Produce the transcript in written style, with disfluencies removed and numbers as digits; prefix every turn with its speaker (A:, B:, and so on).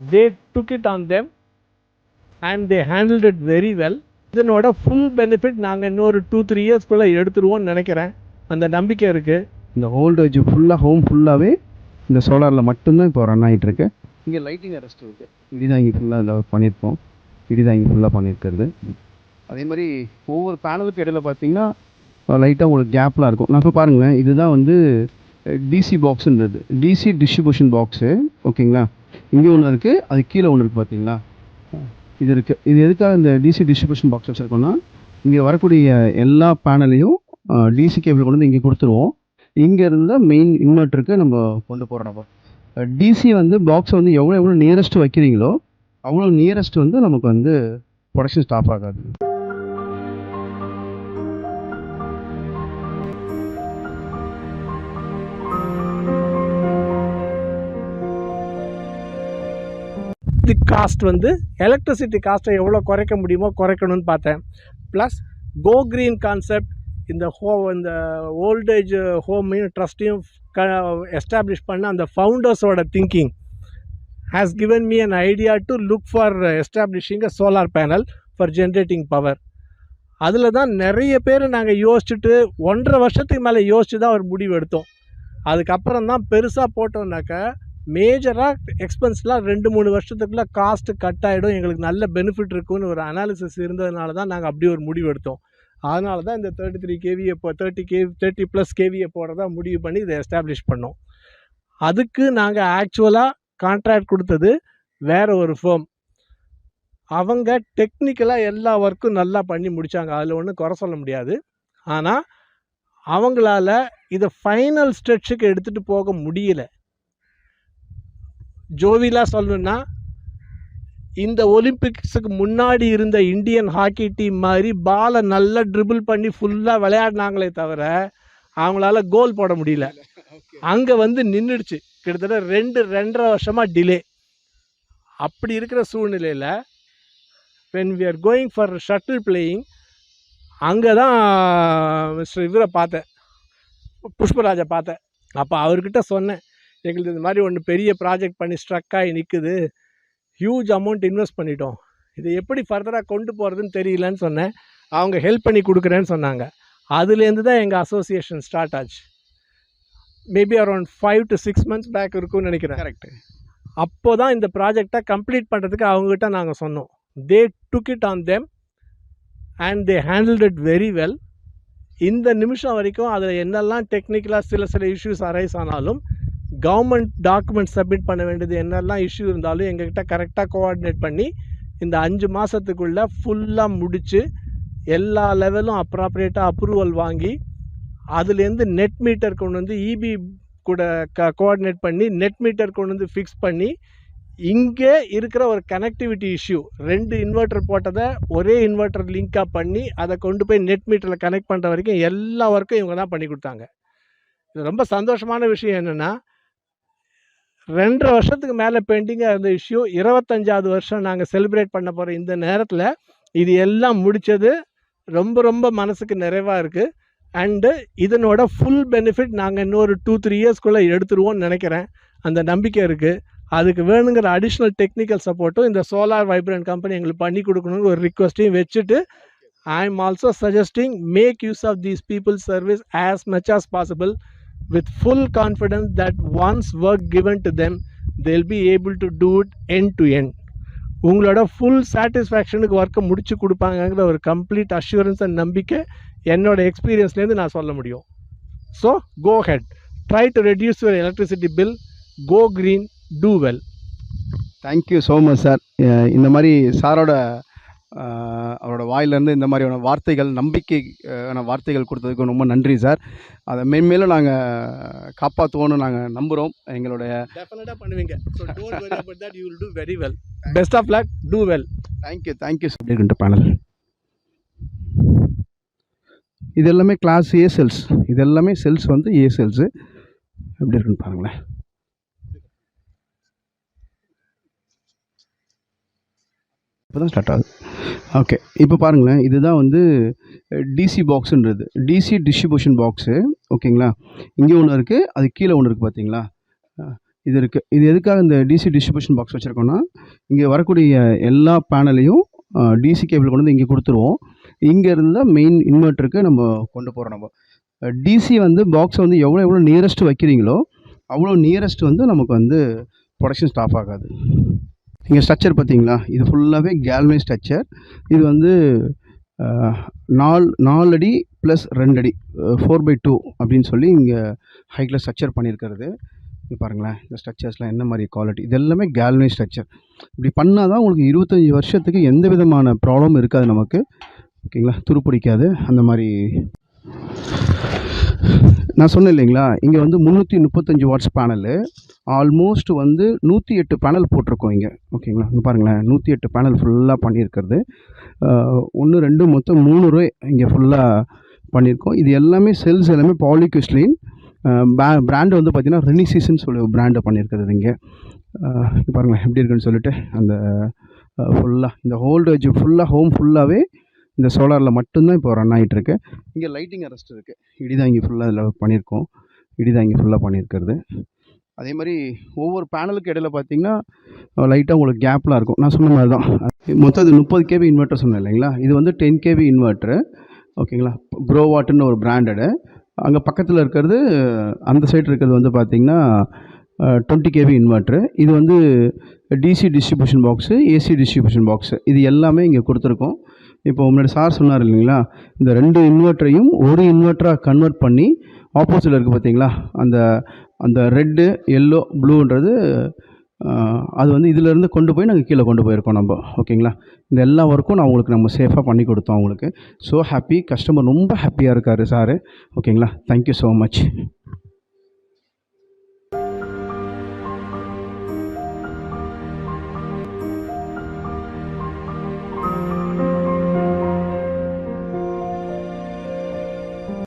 A: They took it on them and they handled it very well. இதனோட full benefit நாங்கள் இன்னொரு 2-3 இயர்ஸ்க்குள்ளே எடுத்துருவோம்னு நினைக்கிறேன். அந்த நம்பிக்கை இருக்குது.
B: இந்த ஓல்டேஜ் ஃபுல்லாக ஹோம் ஃபுல்லாகவே இந்த சோலாரில் மட்டும்தான் இப்போ ரன் ஆகிட்டு இருக்கு. இங்கே லைட்டிங் அரெஸ்ட் இருக்குது. இதுதான் இங்கே ஃபுல்லாக இதில் பண்ணியிருப்போம். இதுதான் இங்கே ஃபுல்லாக பண்ணியிருக்கிறது. அதே மாதிரி ஒவ்வொரு பேனலுக்கு இடையில பார்த்தீங்கன்னா லைட்டாக உங்களுக்கு கேப்லாம் இருக்கும். நான் இப்போ பாருங்களேன், இதுதான் வந்து டிசி பாக்ஸுன்றது, டிசி டிஸ்ட்ரிபியூஷன் பாக்ஸு. ஓகேங்களா, இங்கே ஒன்று இருக்குது, அது கீழே ஒன்று இருக்குது பார்த்தீங்களா, இது இருக்குது. இது எதுக்காக இந்த டிசி டிஸ்ட்ரிபியூஷன் பாக்ஸ் வச்சுருக்கோன்னா, இங்கே வரக்கூடிய எல்லா பேனலையும் டிசி கேபிள் கொண்டு வந்து இங்கே கொடுத்துருவோம். இங்கே இருந்தால் மெயின் இன்வெர்ட்டருக்கு நம்ம கொண்டு போகிறோம். நம்ம டிசி வந்து பாக்ஸை வந்து எவ்வளோ நியரஸ்ட்டு வைக்கிறீங்களோ அவ்வளோ நியரஸ்ட் வந்து நமக்கு வந்து ப்ரொடக்ஷன் ஸ்டாப் ஆகாது.
A: காஸ்ட் வந்து எலக்ட்ரிசிட்டி காஸ்ட்டை எவ்வளோ குறைக்க முடியுமோ குறைக்கணும்னு பார்த்தேன். ப்ளஸ் கோ க்ரீன் கான்செப்ட் இந்த இந்த ஓல்டேஜ் ஹோமையும் ட்ரஸ்ட்டையும் எஸ்டாப்ளிஷ் பண்ண அந்த ஃபவுண்டர்ஸோட thinking has given me an idea to look for establishing a solar panel for generating power. அதில் தான் நிறைய பேர் நாங்கள் யோசிச்சுட்டு 1.5 வருஷத்துக்கு மேலே யோசிச்சு தான் ஒரு முடிவு எடுத்தோம். அதுக்கப்புறம் தான் பெருசாக போட்டோம்னாக்கா மேஜராக எக்ஸ்பென்ஸ்லாம் 2-3 வருஷத்துக்குள்ளே காஸ்ட்டு கட் ஆகிடும், எங்களுக்கு நல்ல பெனிஃபிட் இருக்குன்னு ஒரு அனாலிசிஸ் இருந்ததுனால தான் நாங்கள் அப்படி ஒரு முடிவு எடுத்தோம். அதனால தான் இந்த 33 kVA 30+ kVA போடுறதா முடிவு பண்ணி இதை எஸ்டாப்ளிஷ் பண்ணோம். அதுக்கு நாங்கள் ஆக்சுவலாக கான்ட்ராக்ட் கொடுத்தது வேறு ஒரு ஃபேம். அவங்க டெக்னிக்கலாக எல்லா ஒர்க்கும் நல்லா பண்ணி முடித்தாங்க, அதில் ஒன்றும் குறை சொல்ல முடியாது. ஆனால் அவங்களால இதை ஃபைனல் ஸ்ட்ரெச்சுக்கு எடுத்துகிட்டு போக முடியல. ஜோவிலாக சொல்லணுன்னா, இந்த ஒலிம்பிக்ஸுக்கு முன்னாடி இருந்த இந்தியன் ஹாக்கி டீம் மாதிரி பாலை நல்லா ட்ரிபிள் பண்ணி ஃபுல்லாக விளையாடினாங்களே தவிர அவங்களால கோல் போட முடியல. அங்கே வந்து நின்றுடுச்சு. கிட்டத்தட்ட 2-2.5 வருஷமாக டிலே. அப்படி இருக்கிற சூழ்நிலையில் when we are going for shuttle playing, அங்கே தான் மிஸ்டர் இவரை பார்த்தேன், புஷ்பராஜை பார்த்தேன். அப்போ அவர்கிட்ட சொன்னேன், எங்களுக்கு இந்த மாதிரி ஒன்று பெரிய ப்ராஜெக்ட் பண்ணி ஸ்ட்ரக் ஆகி நிற்குது, ஹியூஜ் அமௌண்ட் இன்வெஸ்ட் பண்ணிட்டோம், இதை எப்படி ஃபர்தராக கொண்டு போகிறதுன்னு தெரியலன்னு சொன்னேன். அவங்க ஹெல்ப் பண்ணி கொடுக்குறேன்னு சொன்னாங்க. அதுலேருந்து தான் எங்கள் அசோசியேஷன் ஸ்டார்ட் ஆச்சு. Maybe around 5 to 6 months back இருக்கும்னு நினைக்கிறேன்.
B: கரெக்டு.
A: அப்போ தான் இந்த ப்ராஜெக்டை கம்ப்ளீட் பண்ணுறதுக்கு அவங்ககிட்ட நாங்கள் சொன்னோம். They took it on them and they handled it very well. இந்த நிமிஷம் வரைக்கும் அதில் என்னெல்லாம் டெக்னிக்கலாக சில இஷ்யூஸ் அரைஸ் ஆனாலும், கவர்மெண்ட் டாக்குமெண்ட் சப்மிட் பண்ண வேண்டியது என்னெல்லாம் இஷ்யூ இருந்தாலும் எங்ககிட்ட கரெக்டாக கோஆர்டினேட் பண்ணி இந்த 5 மாதத்துக்குள்ளே ஃபுல்லாக முடித்து எல்லா லெவலும் அப்ராப்ரியேட்டாக அப்ரூவல் வாங்கி அதுலேருந்து நெட் மீட்டர் கொண்டு வந்து இபி கூட கோஆர்டினேட் பண்ணி நெட் மீட்டர் கொண்டு வந்து ஃபிக்ஸ் பண்ணி, இங்கே இருக்கிற ஒரு கனெக்டிவிட்டி இஷ்யூ 2 இன்வெர்ட்டர் போட்டதை ஒரே இன்வெர்ட்டர் லிங்காக பண்ணி அதை கொண்டு போய் நெட் மீட்டரில் கனெக்ட் பண்ணுற வரைக்கும் எல்லா ஒர்க்கும் இவங்க தான் பண்ணி கொடுத்தாங்க. இது ரொம்ப சந்தோஷமான விஷயம் என்னென்னா, 2.5 வருஷத்துக்கு மேலே பெண்டிங்காக இருந்த இஷ்யூ 25வது வருஷம் நாங்கள் செலிப்ரேட் பண்ண போகிற இந்த நேரத்தில் இது எல்லாம் முடித்தது ரொம்ப ரொம்ப மனசுக்கு நிறைவாக இருக்குது. அண்டு இதனோட ஃபுல் பெனிஃபிட் நாங்கள் இன்னொரு 2-3 இயர்ஸ்க்குள்ளே எடுத்துருவோம்னு நினைக்கிறேன். அந்த நம்பிக்கை இருக்குது. அதுக்கு வேணுங்கிற அடிஷ்னல் டெக்னிக்கல் சப்போர்ட்டும் இந்த சோலார் வைப்ரண்ட் கம்பெனி எங்களுக்கு பண்ணி கொடுக்கணுன்னு ஒரு ரிக்வஸ்ட்டையும் வச்சுட்டு, I am also suggesting make use of these peoples service as much as possible with full confidence that once work given to them they'll be able to do it end to end. உங்களோட full சாட்டிஸ்ஃபேக்ஷனுக்கு ஒர்க்கை முடிச்சு கொடுப்பாங்கங்கிற ஒரு complete assurance and நம்பிக்கை என்னோட எக்ஸ்பீரியன்ஸ்லேருந்து நான் சொல்ல முடியும். So go ahead, try to reduce your electricity bill, go green, do well.
B: Thank you so much sir. இந்த மாதிரி சாரோட அவரோட வாயிலேருந்து இந்த மாதிரியான வார்த்தைகள், நம்பிக்கையான வார்த்தைகள் கொடுத்ததுக்கு ரொம்ப நன்றி சார். அதை மேன்மேலும் நாங்கள் காப்பாற்றுவோன்னு நாங்கள் நம்புகிறோம். எங்களுடைய
A: டெஃபினட்டாக பண்ணுவீங்க. So don't worry about that, you will do very well. Best of luck, do well.
B: Thank you sir. Panel இது எல்லாமே கிளாஸ் ஏ செல்ஸ், இது எல்லாமே செல்ஸ் வந்து ஏ செல்ஸு. எப்படி இருக்குன்னு பாருங்களேன். இப்போ தான் ஸ்டார்ட் ஆகுது. ஓகே, இப்போ பாருங்களேன், இதுதான் வந்து டிசி பாக்ஸுன்றது, டிசி டிஸ்ட்ரிபியூஷன் பாக்ஸு. ஓகேங்களா, இங்கே ஒன்று இருக்குது, அது கீழே ஒன்று இருக்குது பார்த்தீங்களா. இது இருக்குது. இது எதுக்காக இந்த டிசி டிஸ்ட்ரிபியூஷன் பாக்ஸ் வச்சுருக்கோன்னா, இங்கே வரக்கூடிய எல்லா பேனலையும் டிசி கேபிள் கொண்டு வந்து இங்கே கொடுத்துருவோம். இங்கே இருந்தால் மெயின் இன்வெர்ட்டருக்கு நம்ம கொண்டு போகிறோம். நம்ம டிசி வந்து பாக்ஸை வந்து எவ்வளோ நியரஸ்ட் வைக்கிறீங்களோ அவ்வளோ நியரஸ்ட் வந்து நமக்கு வந்து ப்ரொடக்ஷன் ஸ்டாப் ஆகாது. இங்கே ஸ்ட்ரக்சர் பார்த்தீங்களா, இது ஃபுல்லாகவே கேல்வனைஸ் ஸ்ட்ரக்சர். இது வந்து 4 அடி ப்ளஸ் 2 அடி 4/2 அப்படின்னு சொல்லி இங்கே ஹைட்டில் ஸ்ட்ரக்சர் பண்ணியிருக்கிறது. இது பாருங்களேன், இந்த ஸ்ட்ரக்சர்ஸ்லாம் என்ன மாதிரி குவாலிட்டி. இது எல்லாமே கேல்வனைஸ் ஸ்ட்ரக்சர். இப்படி பண்ணால் தான் உங்களுக்கு 25 வருஷத்துக்கு எந்த விதமான ப்ராப்ளமும் இருக்காது நமக்கு. ஓகேங்களா, துருப்பிடிக்காது. அந்த மாதிரி நான் சொன்னேன் இல்லைங்களா, இங்கே வந்து 335 வாட்ஸ் பேனலு. ஆல்மோஸ்ட் வந்து 108 பேனல் போட்டிருக்கோம் இங்கே. ஓகேங்களா, இங்கே பாருங்களேன், 108 பேனல் ஃபுல்லாக பண்ணியிருக்கிறது. 1 2 மொத்தம் 3 ரூபாய் இங்கே ஃபுல்லாக பண்ணியிருக்கோம். இது எல்லாமே செல்ஸ் எல்லாமே பாலிகிறிஸ்டலின். பிராண்டு வந்து பார்த்திங்கன்னா ரெனிசிஸ்ன்னு சொல்லி ஒரு பிராண்டை பண்ணியிருக்கிறது இங்கே. பாருங்களேன் எப்படி இருக்குன்னு சொல்லிட்டு அந்த ஃபுல்லாக இந்த ஹோல்டேஜ் ஃபுல்லாக ஹோம் ஃபுல்லாகவே இந்த சோலாரில் மட்டும்தான் இப்போ ரன் ஆகிட்டுருக்கு. இங்கே லைட்டிங் அரெஸ்ட் இருக்குது. இடிதான் இங்கே ஃபுல்லாக இதில் பண்ணியிருக்கோம். இடிதான் இங்கே ஃபுல்லாக பண்ணியிருக்கிறது. அதே மாதிரி ஒவ்வொரு பேனலுக்கு இடையில பார்த்திங்கன்னா லைட்டாக உங்களுக்கு கேப்லாம் இருக்கும். நான் சொன்ன மாதிரி தான் மொத்தம் இது 30 கேவி இன்வெர்ட்டர் சொன்னேன் இல்லைங்களா. இது வந்து 10 கேவி இன்வெர்ட்ரு. ஓகேங்களா, ப்ரோவாட்டுன்னு ஒரு பிராண்டடு. அங்கே பக்கத்தில் இருக்கிறது அந்த சைடு இருக்கிறது வந்து பார்த்திங்கன்னா 20 கேவி இன்வெர்ட்ரு. இது வந்து DC distribution box, AC distribution box, இது எல்லாமே இங்கே கொடுத்துருக்கோம். இப்போ முன்னாடி சார் சொன்னார் இல்லைங்களா, இந்த 2 இன்வெர்ட்டரையும் ஒரு இன்வெர்ட்டராக கன்வெர்ட் பண்ணி ஆப்போசிட்டில் இருக்குது பார்த்தீங்களா, அந்த ரெட்டு எல்லோ ப்ளூன்றது அது வந்து இதிலேருந்து கொண்டு போய் நாங்கள் கீழே கொண்டு போயிருக்கோம் நம்ம. ஓகேங்களா, இந்த எல்லா ஒர்க்கும் நான் உங்களுக்கு நம்ம சேஃபாக பண்ணி கொடுத்தோம் அவங்களுக்கு. ஸோ ஹாப்பி, கஸ்டமர் ரொம்ப ஹாப்பியாக இருக்கார் சார். ஓகேங்களா, தேங்க்யூ ஸோ மச்.